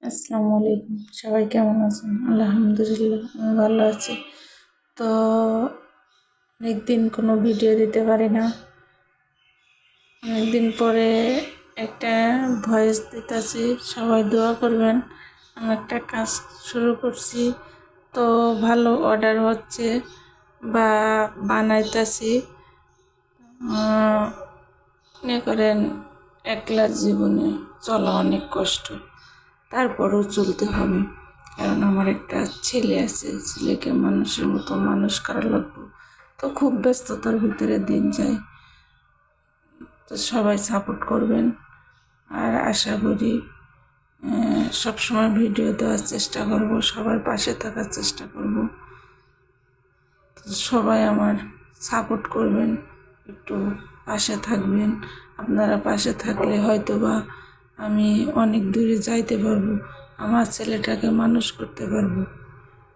আসসালামু আলাইকুম। সবাই কেমন আছেন? আলহামদুলিল্লাহ আমি ভালো আছি। তো অনেকদিন কোনো ভিডিও দিতে পারি না। অনেকদিন পরে একটা ভয়েস দিতেছি, সবাই দোয়া করবেন। আমি একটা কাজ শুরু করছি, তো ভালো অর্ডার হচ্ছে বা বানাইতেছি। মনে করেন একলা জীবনে চলা অনেক কষ্ট, তারপরেও চলতে হবে। কারণ আমার একটা ছেলে আছে, ছেলেকে মানুষের মতো মানুষ করা লাগবে। তো খুব ব্যস্ততার ভিতরে দিন যায়। তো সবাই সাপোর্ট করবেন, আর আশা করি সবসময় ভিডিও দেওয়ার চেষ্টা করব, সবার পাশে থাকার চেষ্টা করব। তো সবাই আমার সাপোর্ট করবেন, একটু পাশে থাকবেন। আপনারা পাশে থাকলে হয়তো বা আমি অনেক দূরে যাইতে পারবো, আমার ছেলেটাকে মানুষ করতে পারবো।